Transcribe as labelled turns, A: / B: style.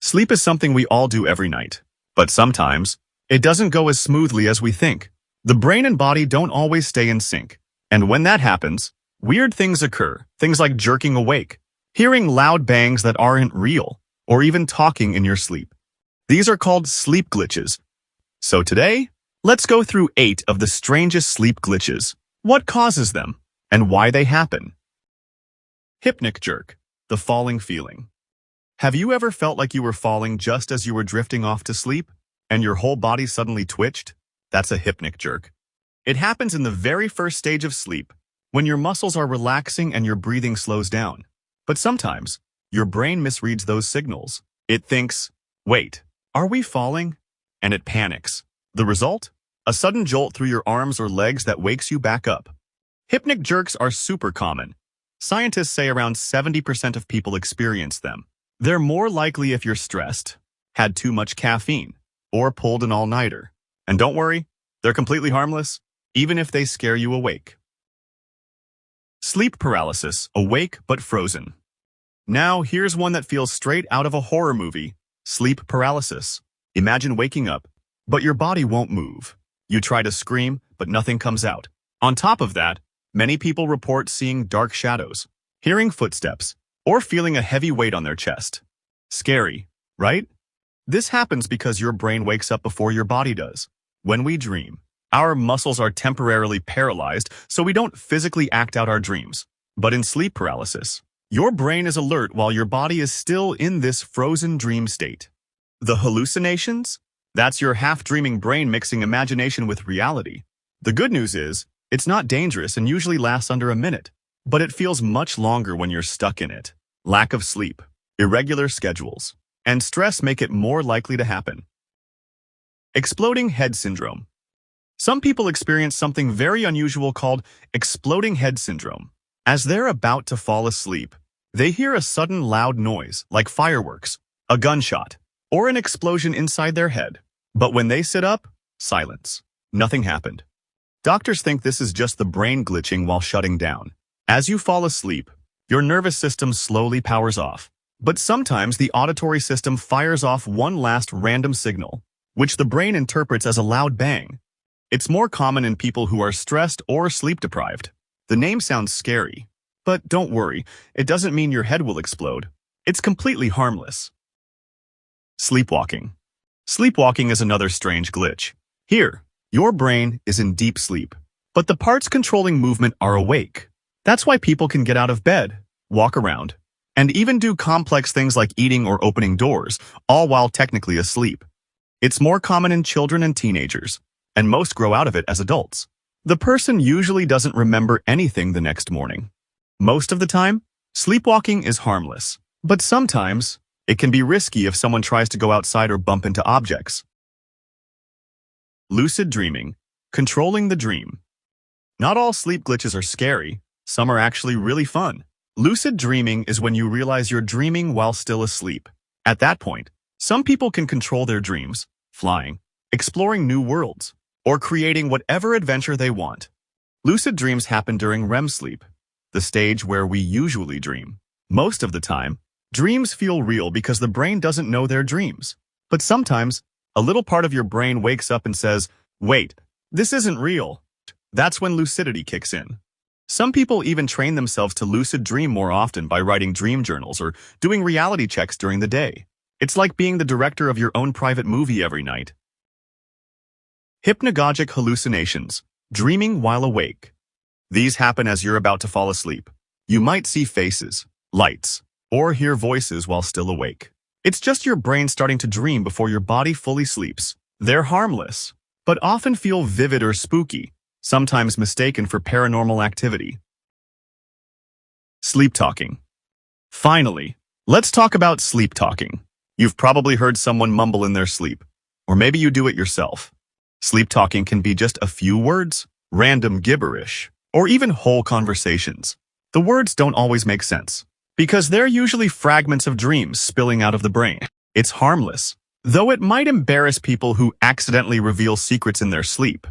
A: Sleep is something we all do every night, but sometimes it doesn't go as smoothly as we think. The brain and body don't always stay in sync, and when that happens, weird things occur, things like jerking awake, hearing loud bangs that aren't real, or even talking in your sleep. These are called sleep glitches. So today, let's go through 8 of the strangest sleep glitches, what causes them, and why they happen. Hypnic jerk, the falling feeling. Have you ever felt like you were falling just as you were drifting off to sleep, and your whole body suddenly twitched? That's a hypnic jerk. It happens in the very first stage of sleep, when your muscles are relaxing and your breathing slows down. But sometimes, your brain misreads those signals. It thinks, wait, are we falling? And it panics. The result? A sudden jolt through your arms or legs that wakes you back up. Hypnic jerks are super common. Scientists say around 70% of people experience them. They're more likely if you're stressed, had too much caffeine, or pulled an all-nighter. And don't worry, they're completely harmless, even if they scare you awake. Sleep paralysis, awake but frozen. Now, here's one that feels straight out of a horror movie. Sleep paralysis. Imagine waking up, but your body won't move. You try to scream, but nothing comes out. On top of that, many people report seeing dark shadows, hearing footsteps, or feeling a heavy weight on their chest. Scary, right? This happens because your brain wakes up before your body does. When we dream, our muscles are temporarily paralyzed, so we don't physically act out our dreams. But in sleep paralysis, your brain is alert while your body is still in this frozen dream state. The hallucinations? That's your half-dreaming brain mixing imagination with reality. The good news is, it's not dangerous and usually lasts under a minute, but it feels much longer when you're stuck in it. Lack of sleep, irregular schedules, and stress make it more likely to happen. Exploding head syndrome. Some people experience something very unusual called exploding head syndrome. As they're about to fall asleep, they hear a sudden loud noise, like fireworks, a gunshot, or an explosion inside their head. But when they sit up, silence. Nothing happened. Doctors think this is just the brain glitching while shutting down. As you fall asleep, your nervous system slowly powers off. But sometimes the auditory system fires off one last random signal, which the brain interprets as a loud bang. It's more common in people who are stressed or sleep-deprived. The name sounds scary, but don't worry, it doesn't mean your head will explode. It's completely harmless. Sleepwalking. Sleepwalking is another strange glitch. Here, your brain is in deep sleep, but the parts controlling movement are awake. That's why people can get out of bed, walk around, and even do complex things like eating or opening doors, all while technically asleep. It's more common in children and teenagers, and most grow out of it as adults. The person usually doesn't remember anything the next morning. Most of the time, sleepwalking is harmless, but sometimes it can be risky if someone tries to go outside or bump into objects. Lucid dreaming, controlling the dream. Not all sleep glitches are scary. Some are actually really fun. Lucid dreaming is when you realize you're dreaming while still asleep. At that point, some people can control their dreams, flying, exploring new worlds, or creating whatever adventure they want. Lucid dreams happen during REM sleep, the stage where we usually dream. Most of the time, dreams feel real because the brain doesn't know their dreams. But sometimes, a little part of your brain wakes up and says, wait, this isn't real. That's when lucidity kicks in. Some people even train themselves to lucid dream more often by writing dream journals or doing reality checks during the day. It's like being the director of your own private movie every night. Hypnagogic hallucinations, dreaming while awake. These happen as you're about to fall asleep. You might see faces, lights, or hear voices while still awake. It's just your brain starting to dream before your body fully sleeps. They're harmless, but often feel vivid or spooky, sometimes mistaken for paranormal activity. Sleep talking. Finally, let's talk about sleep talking. You've probably heard someone mumble in their sleep, or maybe you do it yourself. Sleep talking can be just a few words, random gibberish, or even whole conversations. The words don't always make sense, because they're usually fragments of dreams spilling out of the brain. It's harmless, though it might embarrass people who accidentally reveal secrets in their sleep.